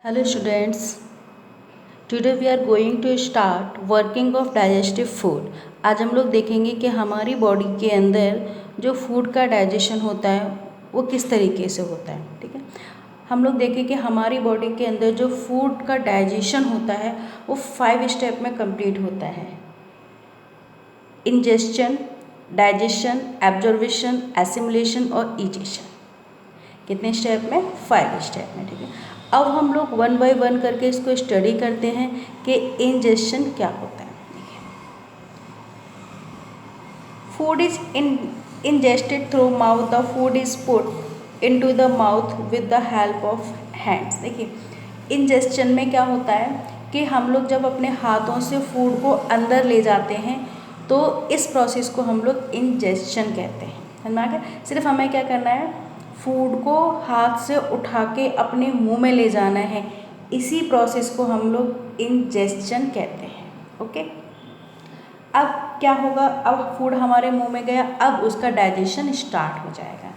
Hello students, today we are going to start working of digestive food। आज हम लोग देखेंगे कि हमारी बॉडी के अंदर जो फूड का डाइजेशन होता है वो किस तरीके से होता है। ठीक है, हम लोग देखें कि हमारी बॉडी के अंदर जो फूड का डाइजेशन होता है वो 5 स्टेप में कंप्लीट होता है। इंजेस्शन, डाइजेशन, एब्जॉर्वेशन, एसिमुलेशन और इजेशन। कितने स्टेप में? 5 स्टेप में। ठीक है, अब हम लोग 1 बाय 1 करके इसको स्टडी करते हैं कि इंजेशन क्या होता है। Food is ingested through mouth. The food is put into the mouth with the help of hands. देखिए, इंजेस्शन में क्या होता है कि हम लोग जब अपने हाथों से फूड को अंदर ले जाते हैं तो इस प्रोसेस को हम लोग इंजेस्शन कहते हैं। है ना? सिर्फ हमें क्या करना है, फूड को हाथ से उठा के अपने मुंह में ले जाना है। इसी प्रोसेस को हम लोग इंजेस्शन कहते हैं। ओके, अब क्या होगा, अब फूड हमारे मुंह में गया, अब उसका डाइजेशन स्टार्ट हो जाएगा।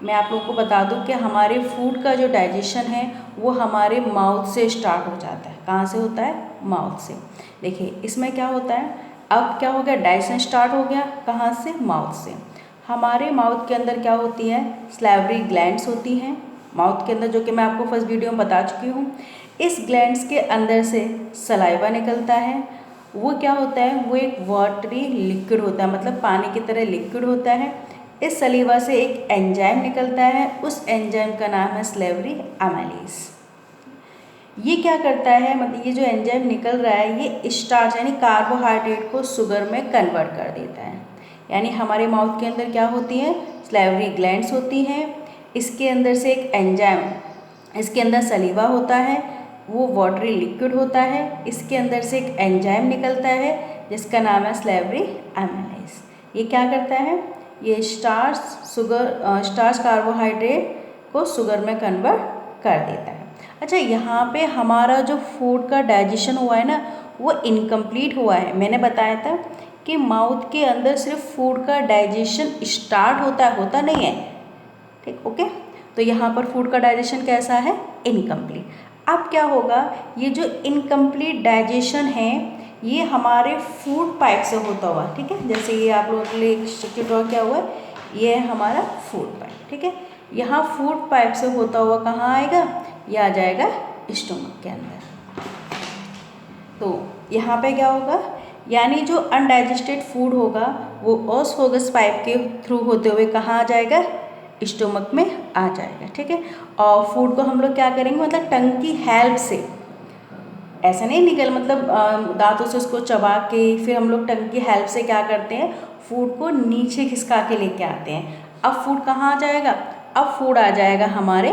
मैं आप लोगों को बता दूं कि हमारे फूड का जो डाइजेशन है वो हमारे माउथ से स्टार्ट हो जाता है। कहाँ से होता है? माउथ से। देखिए, इसमें क्या होता है, अब क्या हो गया, डाइजेशन स्टार्ट हो गया। कहाँ से? माउथ से। हमारे माउथ के अंदर क्या होती है? सैलिवरी ग्लैंड्स होती हैं माउथ के अंदर, जो कि मैं आपको फर्स्ट वीडियो में बता चुकी हूँ। इस ग्लैंड्स के अंदर से सलाइवा निकलता है। वो क्या होता है, वो एक वाटरी लिक्विड होता है, मतलब पानी की तरह लिक्विड होता है। इस सलीवा से एक एंजाइम निकलता है, उस एंजाइम का नाम है सैलिवरी एमाइलेज। ये क्या करता है, मतलब ये जो एंजाइम निकल रहा है ये स्टार्च यानी कार्बोहाइड्रेट को शुगर में कन्वर्ट कर देता है। यानी हमारे माउथ के अंदर क्या होती है, सैलिवरी ग्लैंड्स होती हैं, इसके अंदर से एक एंजाइम, इसके अंदर सलीवा होता है, वो वाटरी लिक्विड होता है, इसके अंदर से एक एंजाइम निकलता है जिसका नाम है सैलिवरी एमाइलेज। ये क्या करता है, ये स्टार्च कार्बोहाइड्रेट को शुगर में कन्वर्ट कर देता है। अच्छा, यहाँ पे हमारा जो फूड का डाइजेशन हुआ है ना वो इनकम्प्लीट हुआ है। मैंने बताया था कि माउथ के अंदर सिर्फ फूड का डाइजेशन स्टार्ट होता नहीं है। ठीक, ओके, तो यहाँ पर फूड का डाइजेशन कैसा है? इनकम्प्लीट। अब क्या होगा, ये जो इनकम्प्लीट डाइजेशन है ये हमारे फूड पाइप से होता हुआ, ठीक है, जैसे ये आप लोगों के लिए एक स्ट्रक्चर ड्रॉ किया हुआ है, ये है हमारा फूड पाइप। ठीक है, यहाँ फूड पाइप से होता हुआ कहाँ आएगा, ये आ जाएगा स्टोमक के अंदर। तो यहाँ पे क्या होगा, यानी जो अनडाइजेस्टेड फूड होगा वो ओसफोगस पाइप के थ्रू होते हुए कहाँ आ जाएगा, स्टोमक में आ जाएगा। ठीक है, और फूड को हम लोग क्या करेंगे, मतलब टंग की हेल्प से, ऐसा नहीं निकल, मतलब दांतों से उसको चबा के फिर हम लोग टंग की हेल्प से क्या करते हैं, फूड को नीचे खिसका के लेके आते हैं। अब फूड कहाँ आ जाएगा, अब फूड आ जाएगा हमारे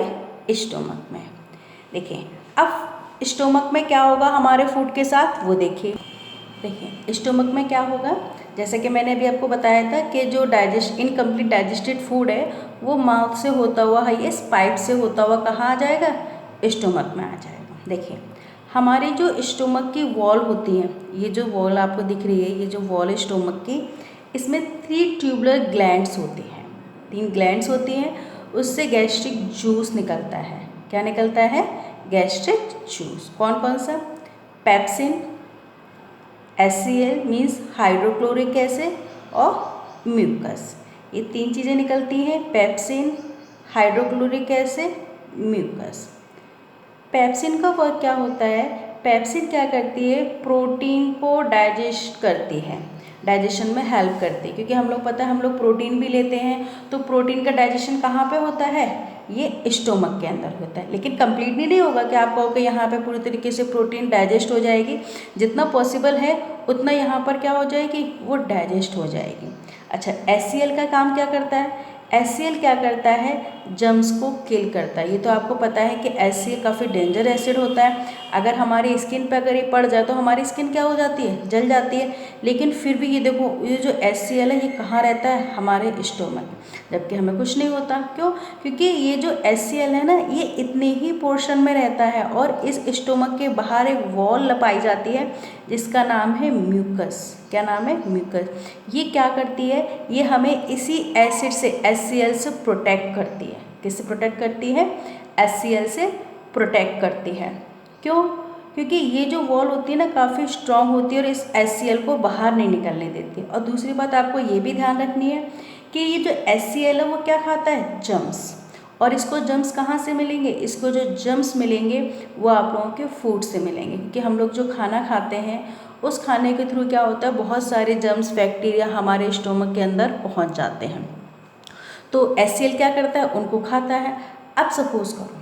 स्टोमक में। देखिए, अब स्टोमक में क्या होगा हमारे फूड के साथ, वो देखिए स्टोमक में क्या होगा, जैसे कि मैंने अभी आपको बताया था कि जो इनकम्प्लीट डाइजेस्टेड फूड है वो माउथ से होता हुआ है, ये पाइप से होता हुआ कहाँ आ जाएगा, स्टोमक में आ जाएगा। देखिए, हमारी जो स्टोमक की वॉल होती है, ये जो वॉल आपको दिख रही है, ये जो वॉल है स्टोमक की, इसमें 3 ट्यूबुलर ग्लैंड्स होती हैं, 3 ग्लैंड्स होती हैं, उससे गैस्ट्रिक जूस निकलता है। क्या निकलता है? Gastric juice. कौन कौन सा? Pepsin, HCl means hydrochloric acid और म्यूकस, ये 3 चीज़ें निकलती हैं, pepsin, hydrochloric acid, mucus. Pepsin का वर्क क्या होता है, पेप्सिन क्या करती है, प्रोटीन को डाइजेस्ट करती है, डाइजेशन में हेल्प करती है, क्योंकि हम लोग पता है हम लोग प्रोटीन भी लेते हैं, तो प्रोटीन का डाइजेशन कहाँ पे होता है, ये स्टोमक के अंदर होता है। लेकिन कंप्लीट नहीं होगा कि आप कहो कि यहाँ पे पूरी तरीके से प्रोटीन डाइजेस्ट हो जाएगी, जितना पॉसिबल है उतना यहाँ पर क्या हो जाएगी, वो डाइजेस्ट हो जाएगी। अच्छा, HCl का काम क्या करता है, HCl क्या करता है, जर्म्स को किल करता है। ये तो आपको पता है कि HCl काफ़ी डेंजर एसिड होता है, अगर हमारी स्किन पर अगर ये पड़ जाए तो हमारी स्किन क्या हो जाती है, जल जाती है। लेकिन फिर भी ये देखो, ये जो HCl है ये कहाँ रहता है, हमारे स्टोमक, जबकि हमें कुछ नहीं होता। क्यों? क्योंकि ये जो HCl है ना ये इतने ही पोर्शन में रहता है और इस स्टोमक के बाहर एक वॉल लगाई जाती है जिसका नाम है म्यूकस। क्या नाम है? म्यूकस। ये क्या करती है, ये हमें इसी एसिड से HCl से प्रोटेक्ट करती है। किससे प्रोटेक्ट करती है? HCl से प्रोटेक्ट करती है। क्यों? क्योंकि ये जो वॉल होती है ना काफ़ी स्ट्रॉन्ग होती है और इस HCl को बाहर नहीं निकलने देती। और दूसरी बात आपको ये भी ध्यान रखनी है कि ये जो HCl है वो क्या खाता है? जर्म्स। और इसको जर्म्स कहाँ से मिलेंगे? इसको जो जर्म्स मिलेंगे वो आप लोगों के फूड से मिलेंगे, क्योंकि हम लोग जो खाना खाते हैं उस खाने के थ्रू क्या होता है, बहुत सारे जर्म्स बैक्टीरिया हमारे स्टोमक के अंदर पहुँच जाते हैं। तो HCl क्या करता है? उनको खाता है। अब सपोज करो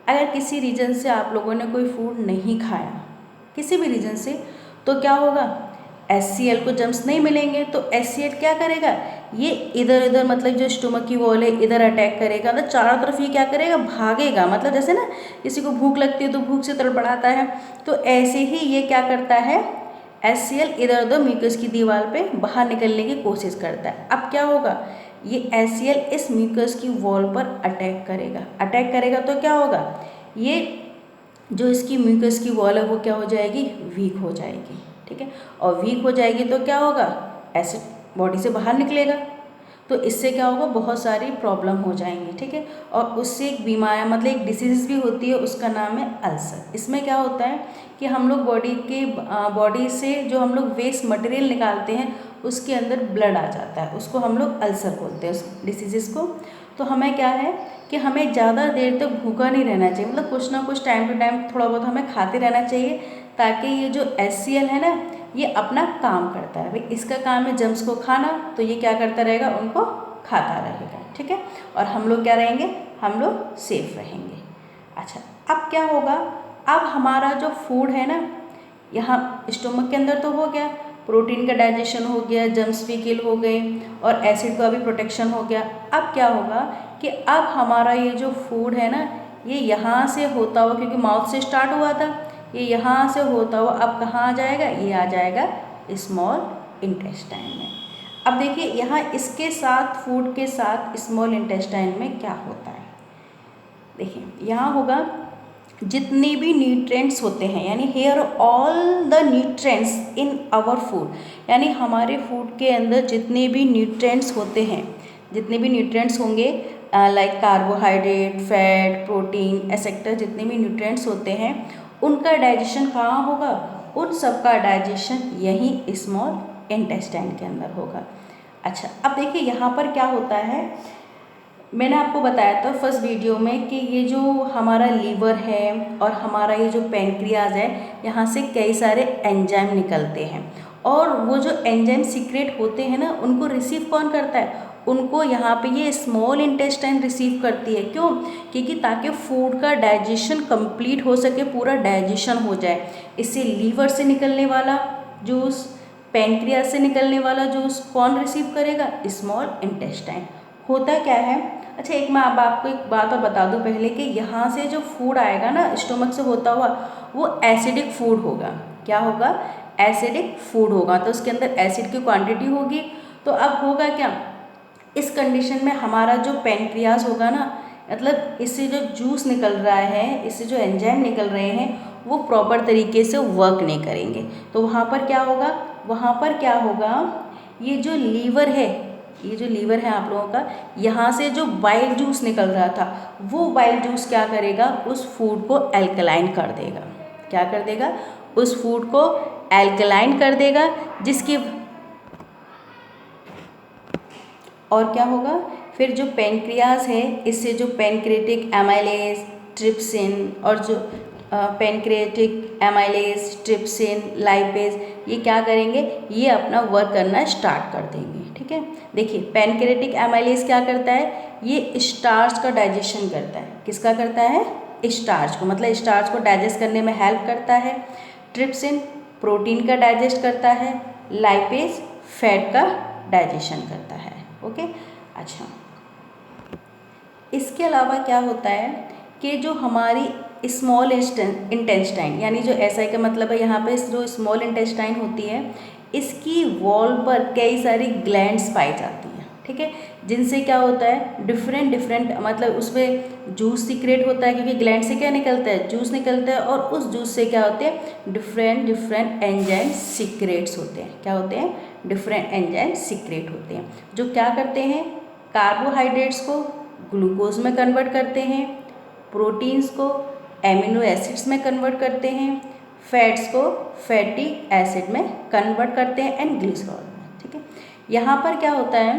अगर किसी रीजन से आप लोगों ने कोई फूड नहीं खाया, किसी भी रीजन से, तो क्या होगा? HCl को जर्म्स नहीं मिलेंगे तो HCl क्या करेगा? ये इधर इधर मतलब जो स्टोमक की वॉल है इधर अटैक करेगा, मतलब चारों तरफ ये क्या करेगा? भागेगा। मतलब जैसे ना किसी को भूख लगती है तो भूख से तड़पड़ाता है, तो ऐसे ही ये क्या करता है? HCl इधर उधर म्यूकस की दीवार पे बाहर निकलने की कोशिश करता है। अब क्या होगा? ये HCl इस म्यूकस की वॉल पर अटैक करेगा। अटैक करेगा तो क्या होगा? ये जो इसकी म्यूकस की वॉल है वो क्या हो जाएगी? वीक हो जाएगी। ठीक है, और वीक हो जाएगी तो क्या होगा? एसिड बॉडी से बाहर निकलेगा, तो इससे क्या होगा? बहुत सारी प्रॉब्लम हो जाएंगी। ठीक है, और उससे एक बीमारी मतलब एक डिसीज़ भी होती है, उसका नाम है अल्सर। इसमें क्या होता है कि हम लोग बॉडी से जो हम लोग वेस्ट मटेरियल निकालते हैं उसके अंदर ब्लड आ जाता है, उसको हम लोग अल्सर बोलते हैं उस डिसीज़ को। तो हमें क्या है कि हमें ज़्यादा देर तक भूखा नहीं रहना चाहिए, मतलब कुछ ना कुछ टाइम टू टाइम थोड़ा बहुत हमें खाते रहना चाहिए, ताकि ये जो HCl है ना ये अपना काम करता है। भाई इसका काम है जर्म्स को खाना, तो ये क्या करता रहेगा? उनको खाता रहेगा। ठीक है, और हम लोग क्या रहेंगे? हम लोग सेफ रहेंगे। अच्छा, अब क्या होगा? अब हमारा जो फूड है ना यहाँ स्टोमक के अंदर तो हो गया, प्रोटीन का डाइजेशन हो गया, जर्म्स भी किल हो गए और एसिड का भी प्रोटेक्शन हो गया। अब क्या होगा कि अब हमारा ये जो फूड है ना ये यहाँ से होता हुआ, क्योंकि माउथ से स्टार्ट हुआ था, ये यहाँ से होता हुआ अब कहाँ आ जाएगा? ये आ जाएगा स्मॉल इंटेस्टाइन में। अब देखिए यहाँ इसके साथ फूड के साथ स्मॉल इंटेस्टाइन में क्या होता है। देखिए यहाँ होगा जितने भी न्यूट्रिएंट्स होते हैं, यानी here all the nutrients in our food, यानी हमारे फूड के अंदर जितने भी न्यूट्रिएंट्स होते हैं, जितने भी न्यूट्रिएंट्स होंगे like carbohydrate, fat, protein et cetera, जितने भी न्यूट्रिएंट्स होते हैं उनका डाइजेशन कहाँ होगा? उन सब का डाइजेशन यही स्मॉल इंटेस्टाइन के अंदर होगा। अच्छा, अब देखिए यहाँ पर क्या होता है, मैंने आपको बताया था फर्स्ट वीडियो में कि ये जो हमारा लीवर है और हमारा ये जो पैनक्रियाज है, यहाँ से कई सारे एंजाइम निकलते हैं, और वो जो एंजाइम सीक्रेट होते हैं ना उनको रिसीव कौन करता है? उनको यहाँ पे ये स्मॉल इंटेस्टाइन रिसीव करती है। क्यों? क्योंकि ताकि फूड का डाइजेशन कंप्लीट हो सके, पूरा डाइजेशन हो जाए। इससे लीवर से निकलने वाला जूस, पैनक्रियाज से निकलने वाला जूस कौन रिसीव करेगा? Small intestine. होता क्या है? अच्छा, एक मैं अब आपको एक बात और बता दूं पहले कि यहाँ से जो फूड आएगा ना स्टोमक से होता हुआ वो एसिडिक फूड होगा। क्या होगा? एसिडिक फूड होगा, तो उसके अंदर एसिड की क्वांटिटी होगी। तो अब होगा क्या? इस कंडीशन में हमारा जो पैनक्रियाज होगा ना, मतलब इससे जो जूस निकल रहा है, इससे जो एंजाइम निकल रहे हैं वो प्रॉपर तरीके से वर्क नहीं करेंगे। तो वहाँ पर क्या होगा? वहाँ पर क्या होगा? ये जो लीवर है, ये जो लीवर है आप लोगों का, यहाँ से जो बाइल जूस निकल रहा था वो बाइल जूस क्या करेगा? उस फूड को एल्कलाइन कर देगा। क्या कर देगा? उस फूड को एल्कलाइन कर देगा, जिसकी और क्या होगा? फिर जो पैनक्रियाज है इससे जो पैनक्रेटिक एमाइलेज, ट्रिप्सिन और जो पैनक्रेटिक एमाइलेज, ट्रिप्सिन, लाइपेज, ये क्या करेंगे? ये अपना वर्क करना स्टार्ट कर देंगे। ठीक है, देखिए पैनक्रेटिक एमाइलेज क्या करता है? ये स्टार्च का डाइजेशन करता है। किसका करता है? स्टार्च को, मतलब स्टार्च को डाइजेस्ट करने में हेल्प करता है। ट्रिप्सिन प्रोटीन का डाइजेस्ट करता है। लाइपेज फैट का डाइजेशन करता है। ओके, अच्छा, इसके अलावा क्या होता है कि जो हमारी स्मॉल इंटेस्टाइन, यानी जो SI का मतलब है यहाँ पे जो स्मॉल इंटेस्टाइन होती है, इसकी वॉल पर कई सारी ग्लैंड्स पाई जाती हैं। ठीक है, जिनसे क्या होता है? डिफरेंट मतलब उसमें जूस सीक्रेट होता है, क्योंकि ग्लैंड से क्या निकलता है? जूस निकलता है, और उस जूस से क्या होते हैं? डिफरेंट एंजाइम सीक्रेट्स होते हैं। क्या होते हैं? डिफरेंट एंजाइम सीक्रेट होते हैं, जो क्या करते हैं? कार्बोहाइड्रेट्स को ग्लूकोज में कन्वर्ट करते हैं, प्रोटीन्स को एमिनो एसिड्स में कन्वर्ट करते हैं, फैट्स को फैटी एसिड में कन्वर्ट करते हैं एंड ग्लिसरॉल में, ठीक है। यहाँ पर क्या होता है,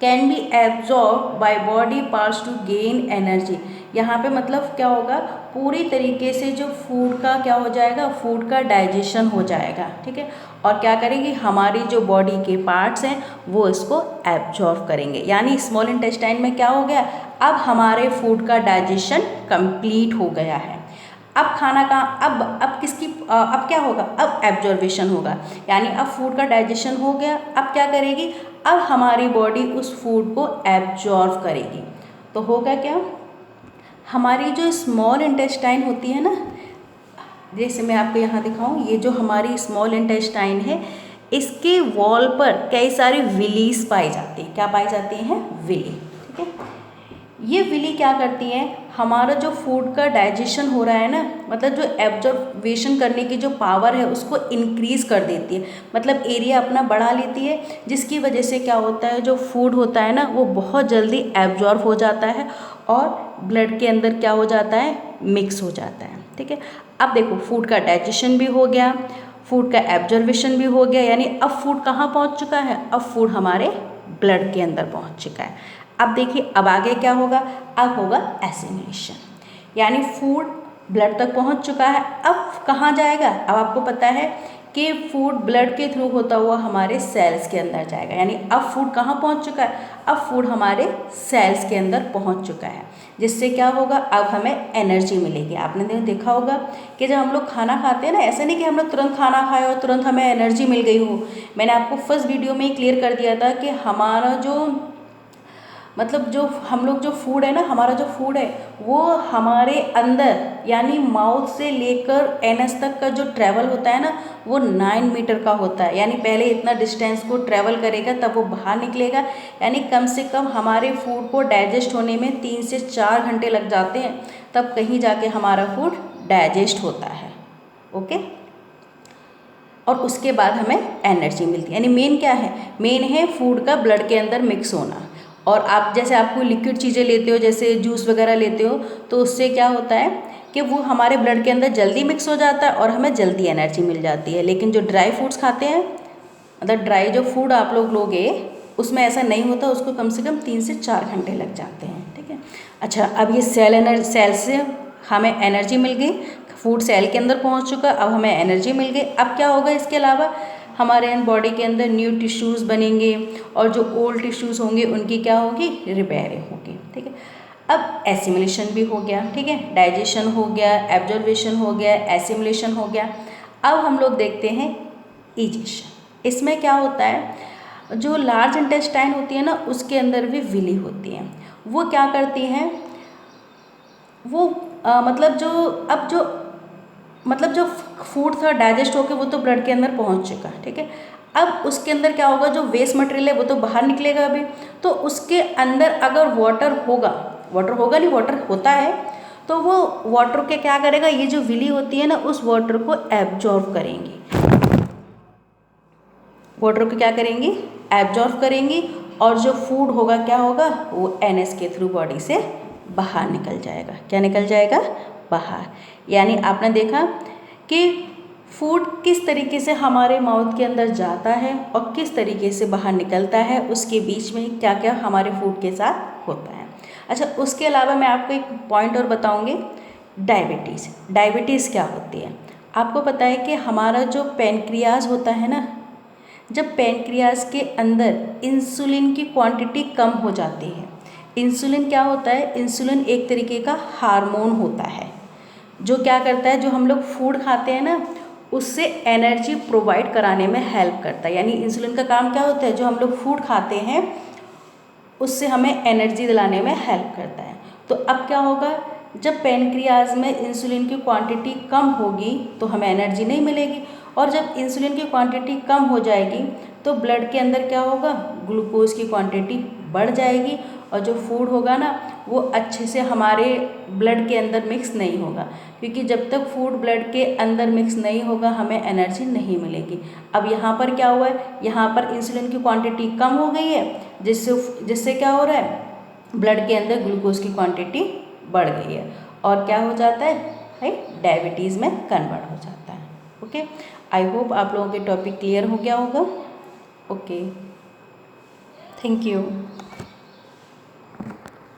can be absorb by body parts to gain energy. यहाँ पे मतलब क्या होगा, पूरी तरीके से जो फूड का क्या हो जाएगा, फूड का डाइजेशन हो जाएगा, ठीक है। और क्या करेंगे, हमारी जो बॉडी के पार्ट्स हैं वो इसको एब्जॉर्ब करेंगे। यानी स्मॉल इंटेस्टाइन में क्या हो गया, अब हमारे फूड का डाइजेशन कंप्लीट हो गया है। अब खाना का अब किसकी अब क्या होगा, अब एब्जॉर्वेशन होगा, यानी अब फूड का डाइजेशन हो गया। अब क्या करेगी, अब हमारी बॉडी उस फूड को एब्जॉर्व करेगी। तो होगा क्या, हमारी जो स्मॉल इंटेस्टाइन होती है ना, जैसे मैं आपको यहाँ दिखाऊं, ये जो हमारी स्मॉल इंटेस्टाइन है, इसके वॉल पर कई सारी विलीज पाई जाती है। क्या पाई जाती हैं, विली, ठीक है। ये विली क्या करती हैं, हमारा जो फूड का डाइजेशन हो रहा है ना, मतलब जो एब्जॉर्वेशन करने की जो पावर है उसको इंक्रीज कर देती है, मतलब एरिया अपना बढ़ा लेती है, जिसकी वजह से क्या होता है, जो फूड होता है ना वो बहुत जल्दी एब्जॉर्व हो जाता है और ब्लड के अंदर क्या हो जाता है, मिक्स हो जाता है, ठीक है। अब देखो, फूड का डाइजेशन भी हो गया, फूड का एब्जॉर्वेशन भी हो गया, यानी अब फूड कहाँ पहुँच चुका है, अब फूड हमारे ब्लड के अंदर पहुँच चुका है। अब देखिए, अब आगे क्या होगा, अब होगा एसिमिलेशन, यानी फूड ब्लड तक पहुंच चुका है। अब कहाँ जाएगा, अब आपको पता है कि फूड ब्लड के थ्रू होता हुआ हमारे सेल्स के अंदर जाएगा, यानी अब फूड कहाँ पहुंच चुका है, अब फूड हमारे सेल्स के अंदर पहुंच चुका है, जिससे क्या होगा, अब हमें एनर्जी मिलेगी। आपने देखा होगा कि जब हम लोग खाना खाते हैं ना, ऐसा नहीं कि हम लोग तुरंत खाना खाए और तुरंत हमें एनर्जी मिल गई हो। मैंने आपको फर्स्ट वीडियो में ही क्लियर कर दिया था कि हमारा जो मतलब जो हम लोग जो फूड है ना, हमारा जो फूड है वो हमारे अंदर यानी माउथ से लेकर एनस तक का जो ट्रैवल होता है ना, वो 9 मीटर का होता है। यानी पहले इतना डिस्टेंस को ट्रैवल करेगा तब वो बाहर निकलेगा, यानी कम से कम हमारे फूड को डाइजेस्ट होने में 3 से 4 घंटे लग जाते हैं, तब कहीं जाके हमारा फूड डाइजेस्ट होता है, ओके। और उसके बाद हमें एनर्जी मिलती है। यानी मेन क्या है, मेन है फूड का ब्लड के अंदर मिक्स होना। और आप जैसे आप कोई लिक्विड चीज़ें लेते हो, जैसे जूस वगैरह लेते हो, तो उससे क्या होता है कि वो हमारे ब्लड के अंदर जल्दी मिक्स हो जाता है और हमें जल्दी एनर्जी मिल जाती है। लेकिन जो ड्राई फूड्स खाते हैं, मतलब ड्राई जो फूड आप लोग लोगे, उसमें ऐसा नहीं होता, उसको कम से कम 3 से 4 घंटे लग जाते हैं, ठीक है। अच्छा, अब ये सेल से हमें एनर्जी मिल गई, फूड सेल के अंदर पहुंच चुका, अब हमें एनर्जी मिल गई। अब क्या होगा, इसके अलावा हमारे बॉडी के अंदर न्यू टिश्यूज़ बनेंगे और जो ओल्ड टिश्यूज़ होंगे उनकी क्या होगी, रिपेयरिंग होगी, ठीक है। अब एसिमिलेशन भी हो गया, ठीक है, डाइजेशन हो गया, एब्जॉर्वेशन हो गया, एसिमिलेशन हो गया। अब हम लोग देखते हैं इजेशन। इसमें क्या होता है, जो लार्ज इंटेस्टाइन होती है ना, उसके अंदर भी विली होती है। वो क्या करती हैं, वो मतलब जो फूड था डाइजेस्ट होकर वो तो ब्लड के अंदर पहुंच चुका, ठीक है। अब उसके अंदर क्या होगा, जो वेस्ट मटेरियल है वो तो बाहर निकलेगा अभी, तो उसके अंदर अगर वाटर होगा नहीं, वाटर होता है, तो वो वाटर के क्या करेगा, ये जो विली होती है ना, उस वाटर को एब्जॉर्व करेंगी, वाटर को क्या करेंगी, एब्जॉर्व करेंगी, और जो फूड होगा क्या होगा, वो एनएस के थ्रू बॉडी से बाहर निकल जाएगा। क्या निकल जाएगा, बाहर। यानी आपने देखा कि फूड किस तरीके से हमारे माउथ के अंदर जाता है और किस तरीके से बाहर निकलता है, उसके बीच में क्या क्या हमारे फूड के साथ होता है। अच्छा, उसके अलावा मैं आपको एक पॉइंट और बताऊंगी, डायबिटीज़। डायबिटीज़ क्या होती है, आपको पता है कि हमारा जो पैनक्रियाज होता है ना, जब पैनक्रियाज के अंदर इंसुलिन की क्वांटिटी कम हो जाती है, इंसुलिन क्या होता है, इंसुलिन एक तरीके का हार्मोन होता है जो क्या करता है, जो हम लोग फूड खाते हैं ना उससे एनर्जी प्रोवाइड कराने में हेल्प करता है। यानी इंसुलिन का काम क्या होता है, जो हम लोग फूड खाते हैं उससे हमें एनर्जी दिलाने में हेल्प करता है। तो अब क्या होगा, जब पैनक्रियाज में इंसुलिन की क्वांटिटी कम होगी तो हमें एनर्जी नहीं मिलेगी, और जब इंसुलिन की क्वांटिटी कम हो जाएगी तो ब्लड के अंदर क्या होगा, ग्लूकोज की क्वांटिटी बढ़ जाएगी, और जो फूड होगा ना वो अच्छे से हमारे ब्लड के अंदर मिक्स नहीं होगा, क्योंकि जब तक फूड ब्लड के अंदर मिक्स नहीं होगा हमें एनर्जी नहीं मिलेगी। अब यहाँ पर क्या हुआ है, यहाँ पर इंसुलिन की क्वांटिटी कम हो गई है, जिससे क्या हो रहा है, ब्लड के अंदर ग्लूकोज की क्वांटिटी बढ़ गई है, और क्या हो जाता है भाई, डायबिटीज़ में कन्वर्ट हो जाता है। ओके, आई होप आप लोगों के टॉपिक क्लियर हो गया होगा। Okay, thank you.